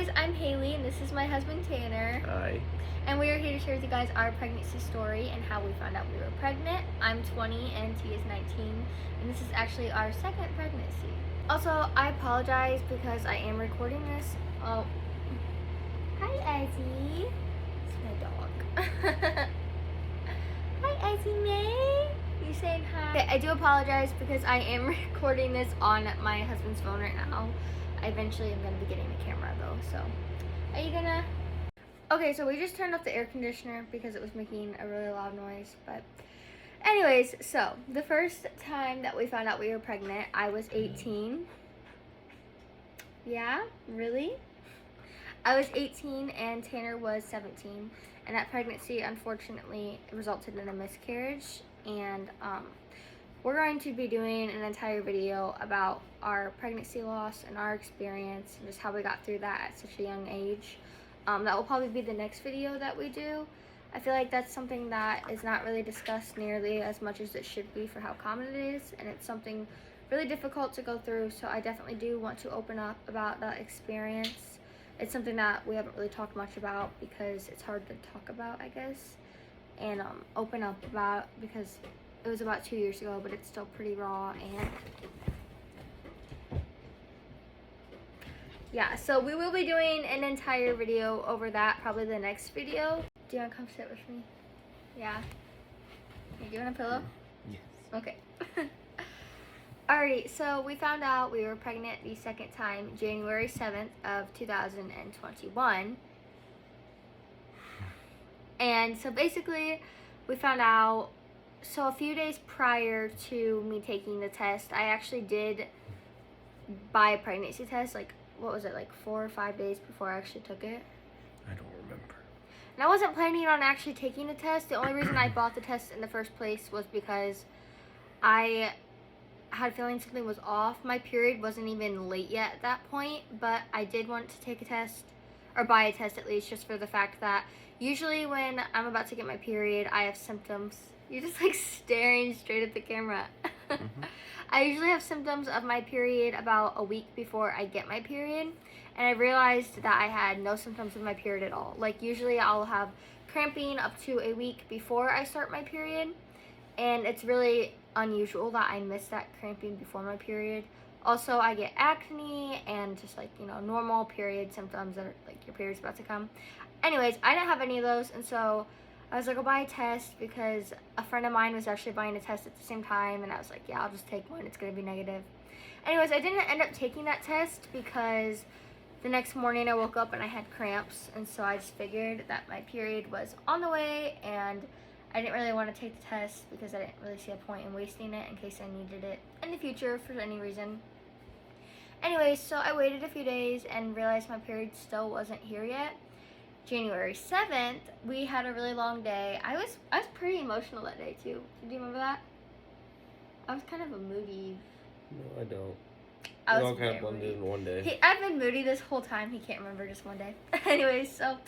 guys, I'm Haley and this is my husband Tanner. Hi. And we are here to share with you guys our pregnancy story and how we found out we were pregnant. I'm 20 and T is 19, and this is actually our second pregnancy. Also, I apologize because I am recording this. Oh, hi Ezzy. It's my dog. Hi Ezzy May. You saying hi? Okay, I do apologize because I am recording this on my husband's phone right now. I eventually am going to be getting a camera though, so. Are you gonna? Okay, so we just turned off the air conditioner because it was making a really loud noise, but anyways, so the first time that we found out we were pregnant, I was 18. Yeah, really? I was 18 and Tanner was 17, and that pregnancy unfortunately resulted in a miscarriage, and we're going to be doing an entire video about our pregnancy loss and our experience and just how we got through that at such a young age. That will probably be the next video that we do. I feel like that's something that is not really discussed nearly as much as it should be for how common it is, and it's something really difficult to go through, so I definitely do want to open up about that experience. It's something that we haven't really talked much about because it's hard to talk about, I guess, and open up about because it was about 2 years ago, but it's still pretty raw. And yeah, so we will be doing an entire video over that, probably the next video. Do you want to come sit with me? Yeah. You want a pillow? Yes. Okay. Alrighty, so we found out we were pregnant the second time, January 7th of 2021. And so basically, we found out, so a few days prior to me taking the test, I actually did buy a pregnancy test, like, what was it, like 4 or 5 days before I actually took it? I don't remember. And I wasn't planning on actually taking the test. The only reason I bought the test in the first place was because I had a feeling something was off. My period wasn't even late yet at that point, but I did want to take a test, or buy a test at least, just for the fact that usually when I'm about to get my period, I have symptoms. You're just like staring straight at the camera. Mm-hmm. I usually have symptoms of my period about a week before I get my period, and I realized that I had no symptoms of my period at all. Like, usually I'll have cramping up to a week before I start my period, and it's really unusual that I miss that cramping before my period. Also, I get acne and just like, you know, normal period symptoms that are like your period's about to come. Anyways, I didn't have any of those, and so I was like, I'll buy a test because a friend of mine was actually buying a test at the same time, and I was like, yeah, I'll just take one. It's going to be negative. Anyways, I didn't end up taking that test because the next morning I woke up and I had cramps, and so I just figured that my period was on the way, and I didn't really want to take the test because I didn't really see a point in wasting it in case I needed it in the future for any reason. Anyways, so I waited a few days and realized my period still wasn't here yet. January 7th, we had a really long day. I was pretty emotional that day too. Do you remember that? I was kind of a moody. No, I don't. I We was all kind of very blended in one day. I've been moody this whole time. He can't remember just one day. Anyways, so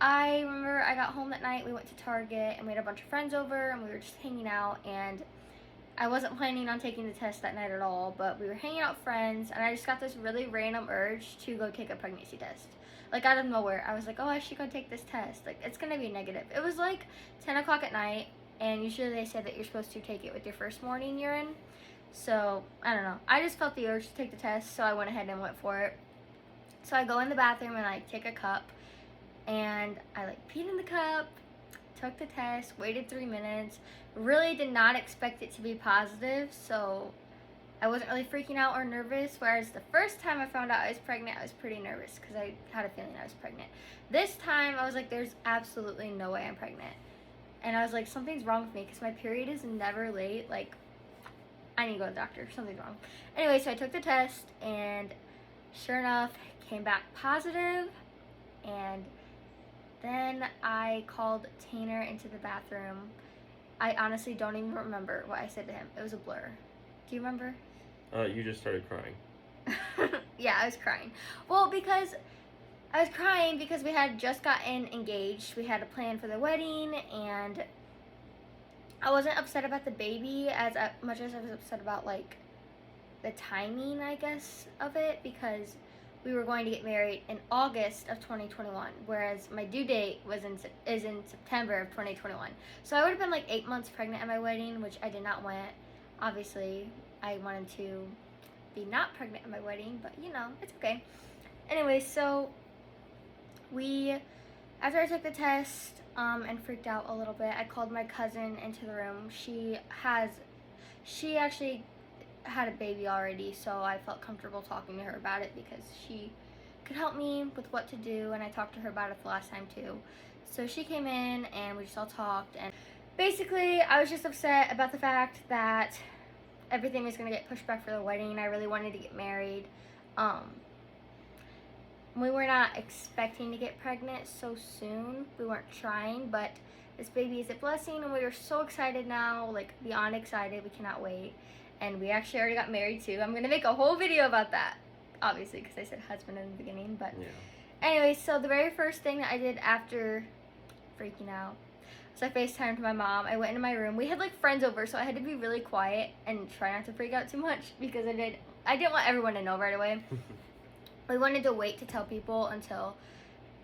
I remember I got home that night. We went to Target and we had a bunch of friends over and we were just hanging out, and I wasn't planning on taking the test that night at all, but we were hanging out with friends, and I just got this really random urge to go take a pregnancy test. Like, out of nowhere, I was like, oh, I should go take this test. Like, it's gonna be negative. It was like 10 o'clock at night, and usually they say that you're supposed to take it with your first morning urine. So, I don't know. I just felt the urge to take the test, so I went ahead and went for it. So I go in the bathroom and I take a cup, and I like peed in the cup, took the test, waited 3 minutes. Really did not expect it to be positive, so I wasn't really freaking out or nervous, whereas the first time I found out I was pregnant, I was pretty nervous because I had a feeling I was pregnant. This time, I was like, there's absolutely no way I'm pregnant. And I was like, something's wrong with me because my period is never late. Like, I need to go to the doctor. Something's wrong. Anyway, so I took the test, and sure enough, came back positive, and then I called Tanner into the bathroom. I honestly don't even remember what I said to him. It was a blur. Do you remember? You just started crying. Yeah, I was crying. Well, because I was crying because we had just gotten engaged. We had a plan for the wedding, and I wasn't upset about the baby as much as I was upset about, like, the timing, I guess, of it, because we were going to get married in August of 2021, whereas my due date is in September of 2021. So I would have been like 8 months pregnant at my wedding, which I did not want. Obviously, I wanted to be not pregnant at my wedding, but you know, it's okay. Anyway, so after I took the test and freaked out a little bit, I called my cousin into the room. She actually had a baby already, so I felt comfortable talking to her about it because she could help me with what to do, and I talked to her about it the last time too. So she came in and we just all talked, and basically I was just upset about the fact that everything was going to get pushed back for the wedding. I really wanted to get married. We were not expecting to get pregnant so soon. We weren't trying, but this baby is a blessing, and we are so excited now, like beyond excited. We cannot wait. And we actually already got married too. I'm gonna make a whole video about that, obviously, because I said husband in the beginning. But Yeah. anyway, so the very first thing that I did after freaking out was I FaceTimed my mom. I went into my room. We had like friends over, so I had to be really quiet and try not to freak out too much because I didn't want everyone to know right away. We wanted to wait to tell people until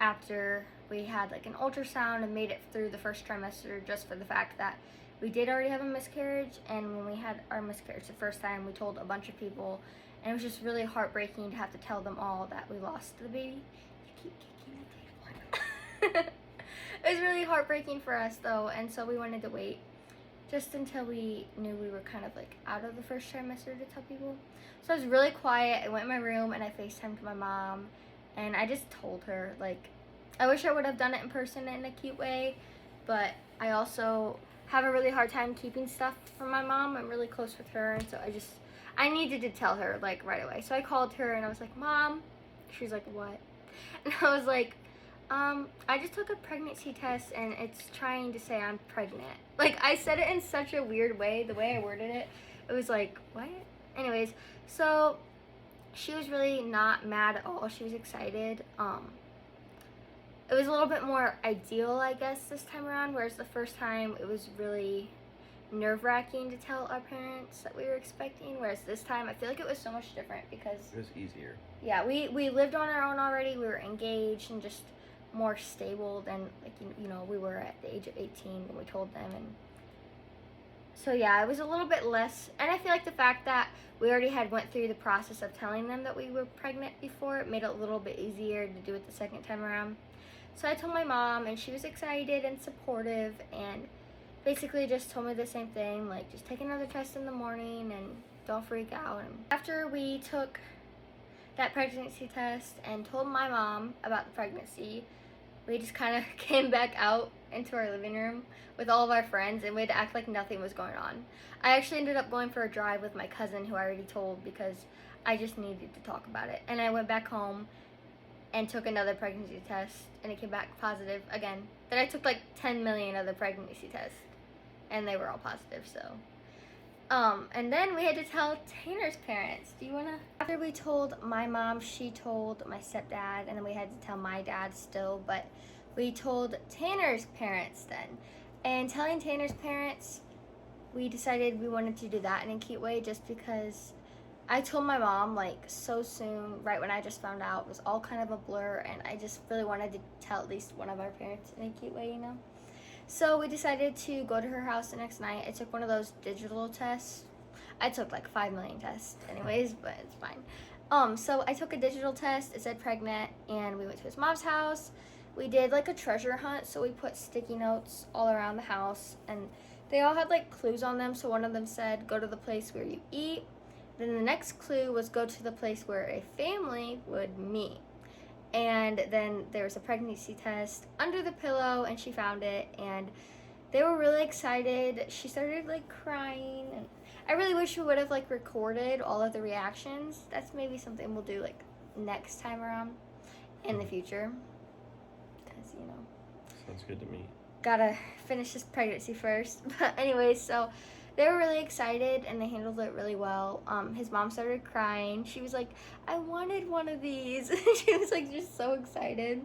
after we had like an ultrasound and made it through the first trimester, just for the fact that we did already have a miscarriage, and when we had our miscarriage the first time, we told a bunch of people, and it was just really heartbreaking to have to tell them all that we lost the baby. You keep kicking the table. It was really heartbreaking for us though, and so we wanted to wait just until we knew we were kind of like out of the first trimester to tell people. So I was really quiet. I went in my room and I FaceTimed my mom, and I just told her, like, I wish I would have done it in person in a cute way, but I also have a really hard time keeping stuff from my mom. I'm really close with her, and so I needed to tell her like right away. So I called her and I was like, Mom. She's like, what? And I was like, I just took a pregnancy test and it's trying to say I'm pregnant. Like, I said it in such a weird way. The way I worded it, it was like, what? Anyways, so she was really not mad at all. She was excited. It was a little bit more ideal, I guess, this time around, whereas the first time it was really nerve-wracking to tell our parents that we were expecting, whereas this time I feel like it was so much different because It was easier. yeah, we lived on our own already. We were engaged and just more stable than, like, you know, we were at the age of 18 when we told them. And so yeah, it was a little bit less, and I feel like the fact that we already had went through the process of telling them that we were pregnant before, it made it a little bit easier to do it the second time around. So I told my mom, and she was excited and supportive, and basically just told me the same thing, like, just take another test in the morning and don't freak out. And after we took that pregnancy test and told my mom about the pregnancy, we just kind of came back out into our living room with all of our friends, and we had to act like nothing was going on. I actually ended up going for a drive with my cousin, who I already told, because I just needed to talk about it. And I went back home and took another pregnancy test, and it came back positive again. Then I took like 10 million other pregnancy tests, and they were all positive. So and then we had to tell Tanner's parents. Do you wanna? After we told my mom, she told my stepdad, and then we had to tell my dad still, but we told Tanner's parents then. And telling Tanner's parents, we decided we wanted to do that in a cute way, just because I told my mom like so soon, right when I just found out. It was all kind of a blur, and I just really wanted to tell at least one of our parents in a cute way, you know? So we decided to go to her house the next night. I took one of those digital tests. I took like 5 million tests anyways, but it's fine. So I took a digital test. It said pregnant, and we went to his mom's house. We did like a treasure hunt, so we put sticky notes all around the house, and they all had like clues on them. So one of them said, go to the place where you eat. Then the next clue was go to the place where a family would meet. And then there was a pregnancy test under the pillow, and she found it, and they were really excited. She started like crying, and I really wish we would have like recorded all of the reactions. That's maybe something we'll do like next time around in the future, because, you know, Sounds good to me. gotta finish this pregnancy first. But anyways, so they were really excited, and they handled it really well. His mom started crying. She was like, I wanted one of these. She was like just so excited,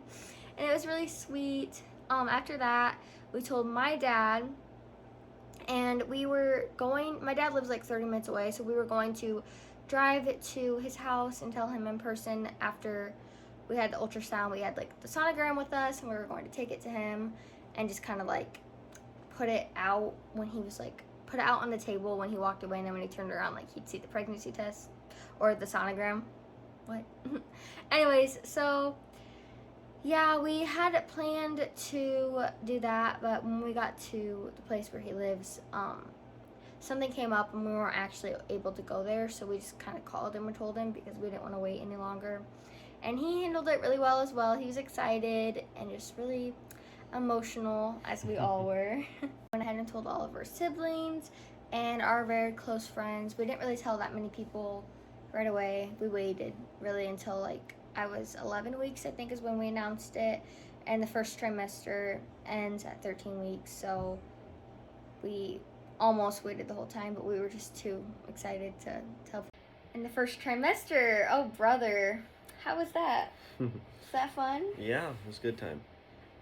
and it was really sweet. After that, we told my dad, and we were going, my dad lives like 30 minutes away, so we were going to drive to his house and tell him in person after we had the ultrasound. We had like the sonogram with us, and we were going to take it to him and just kind of like put it out when he was like, put it out on the table when he walked away, and then when he turned around, like, he'd see the pregnancy test or the sonogram. What? Anyways, so yeah, we had it planned to do that, but when we got to the place where he lives, something came up and we weren't actually able to go there, so we just kind of called him and told him because we didn't want to wait any longer. And he handled it really well as well. He was excited and just really emotional, as we all were. Went ahead and told all of our siblings and our very close friends. We didn't really tell that many people right away. We waited really until like I was 11 weeks, I think, is when we announced it, and the first trimester ends at 13 weeks, so we almost waited the whole time, but we were just too excited to tell. In the first trimester, oh brother, how was that? Was that fun? Yeah, it was a good time.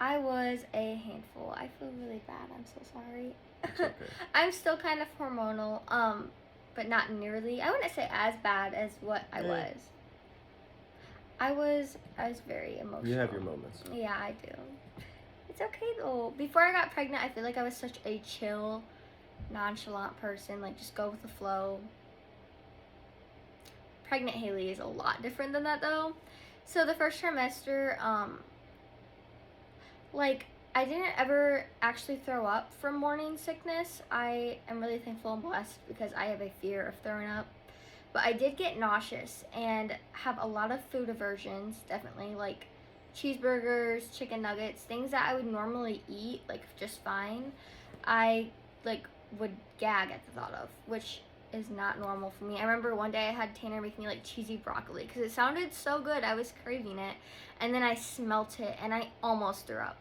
I was a handful. I feel really bad. I'm so sorry. It's okay. I'm still kind of hormonal, but not nearly. I wouldn't say as bad as what I was. I was very emotional. You have your moments. Yeah, I do. It's okay though. Before I got pregnant, I feel like I was such a chill, nonchalant person. Like, just go with the flow. Pregnant Haley is a lot different than that though. So the first trimester, like, I didn't ever actually throw up from morning sickness. I am really thankful and blessed because I have a fear of throwing up. But I did get nauseous and have a lot of food aversions, definitely, like cheeseburgers, chicken nuggets, things that I would normally eat, like, just fine. I, like, would gag at the thought of, which is not normal for me. I remember one day I had Tanner make me, like, cheesy broccoli because it sounded so good. I was craving it. And then I smelt it and I almost threw up.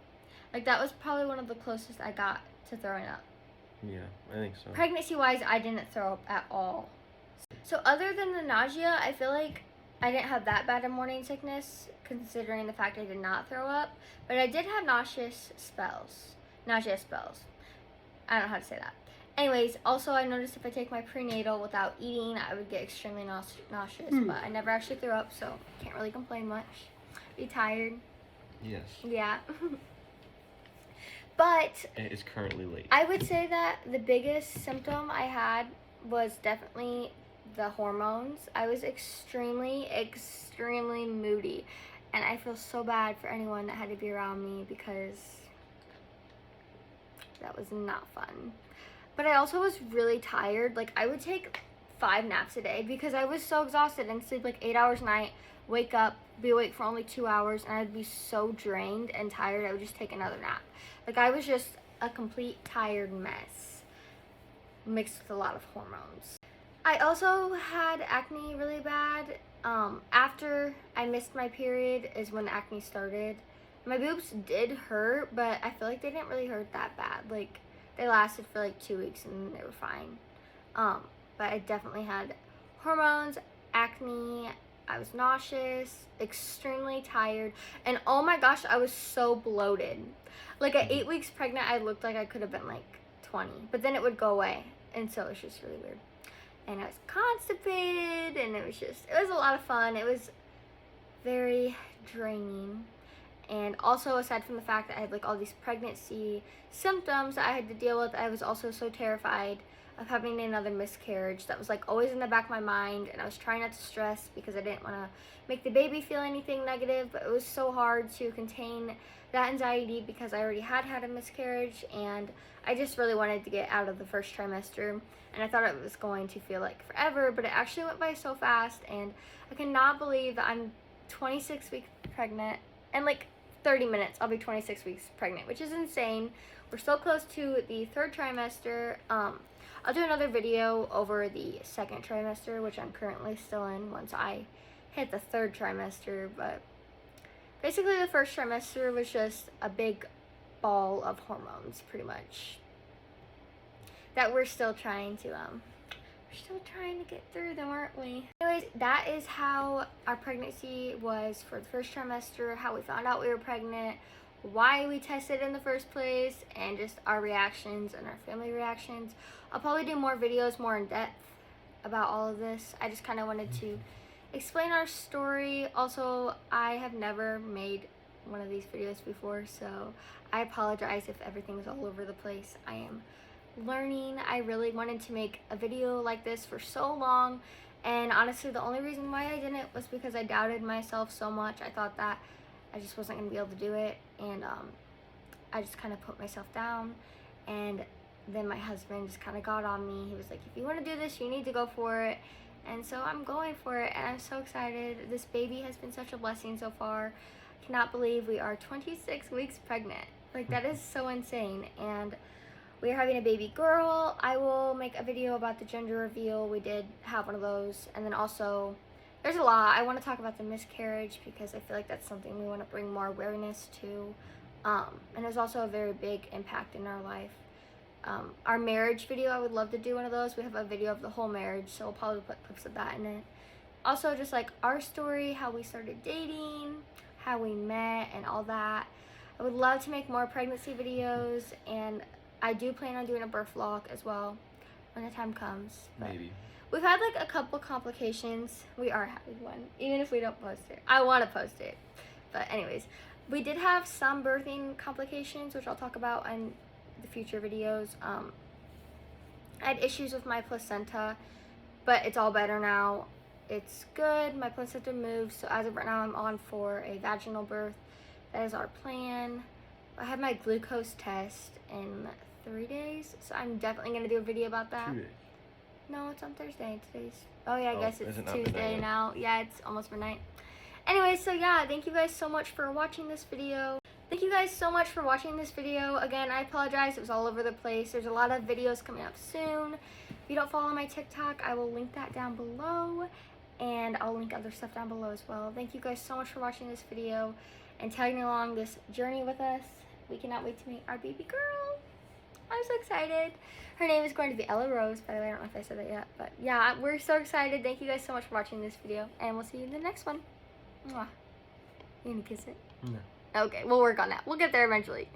Like, that was probably one of the closest I got to throwing up. Yeah, I think so. Pregnancy-wise, I didn't throw up at all. So other than the nausea, I feel like I didn't have that bad of morning sickness, considering the fact I did not throw up. But I did have nauseous spells. I don't know how to say that. Anyways, also I noticed if I take my prenatal without eating, I would get extremely nauseous. But I never actually threw up, so can't really complain much. Be tired. Yes. Yeah. But it's currently late. I would say that the biggest symptom I had was definitely the hormones. I was extremely moody, and I feel so bad for anyone that had to be around me because that was not fun. But I also was really tired. Like, I would take 5 naps a day because I was so exhausted and sleep like 8 hours a night, wake up, be awake for only 2 hours, and I'd be so drained and tired I would just take another nap. Like, I was just a complete tired mess mixed with a lot of hormones. I also had acne really bad. After I missed my period is when acne started. My boobs did hurt, but I feel like they didn't really hurt that bad. Like, they lasted for like 2 weeks and they were fine. But I definitely had hormones, acne, I was nauseous, extremely tired, and oh my gosh, I was so bloated. Like, at 8 weeks pregnant, I looked like I could have been like 20, but then it would go away, and so it was just really weird. And I was constipated, and it was a lot of fun. It was very draining. And also, aside from the fact that I had like all these pregnancy symptoms that I had to deal with, I was also so terrified of having another miscarriage. That was like always in the back of my mind, and I was trying not to stress because I didn't want to make the baby feel anything negative, but it was so hard to contain that anxiety because I already had a miscarriage, and I just really wanted to get out of the first trimester, and I thought it was going to feel like forever, but it actually went by so fast, and I cannot believe that I'm 26 weeks pregnant, and like 30 minutes I'll be 26 weeks pregnant, which is insane. We're so close to the 3rd trimester. I'll do another video over the 2nd trimester, which I'm currently still in once I hit the 3rd trimester, but basically the 1st trimester was just a big ball of hormones, pretty much, that we're still trying to get through them, aren't we? Anyways, that is how our pregnancy was for the 1st trimester, how we found out we were pregnant, why we tested in the first place, and just our reactions and our family reactions. I'll probably do more videos more in depth about all of this. I just kind of wanted to explain our story. Also, I have never made one of these videos before, so I apologize if everything is all over the place. I am learning. I really wanted to make a video like this for so long, and honestly the only reason why I didn't was because I doubted myself so much. I thought that I just wasn't going to be able to do it, and I just kind of put myself down. And then my husband just kind of got on me. He was like, if you want to do this, you need to go for it. And so I'm going for it, and I'm so excited. This baby has been such a blessing so far. I cannot believe we are 26 weeks pregnant. Like, that is so insane. And we are having a baby girl. I will make a video about the gender reveal. We did have one of those. And then also, there's a lot. I want to talk about the miscarriage because I feel like that's something we want to bring more awareness to. And there's also a very big impact in our life. Our marriage video, I would love to do one of those. We have a video of the whole marriage, so we'll probably put clips of that in it. Also, just like our story, how we started dating, how we met, and all that. I would love to make more pregnancy videos, and I do plan on doing a birth vlog as well when the time comes. But Maybe. we've had like a couple complications. We are having one, even if we don't post it. I want to post it. But anyways, we did have some birthing complications, which I'll talk about in the future videos. I had issues with my placenta, but it's all better now. It's good. My placenta moved, so as of right now I'm on for a vaginal birth. That is our plan. I have my glucose test in 3 days, so I'm definitely going to do a video about that. 2 days. No, it's on Thursday. Oh yeah, I guess is it's it not Tuesday midnight yet? now. Yeah, it's almost midnight. Anyway, so yeah, thank you guys so much for watching this video. Thank you guys so much for watching this video. Again, I apologize, it was all over the place. There's a lot of videos coming up soon. If you don't follow my TikTok, I will link that down below, and I'll link other stuff down below as well. Thank you guys so much for watching this video and tagging along this journey with us. We cannot wait to meet our baby girl. I'm so excited. Her name is going to be Ella Rose, by the way. I don't know if I said that yet, but yeah, we're so excited. Thank you guys so much for watching this video, and we'll see you in the next one. Mwah. You gonna kiss it? No. Okay, we'll work on that. We'll get there eventually.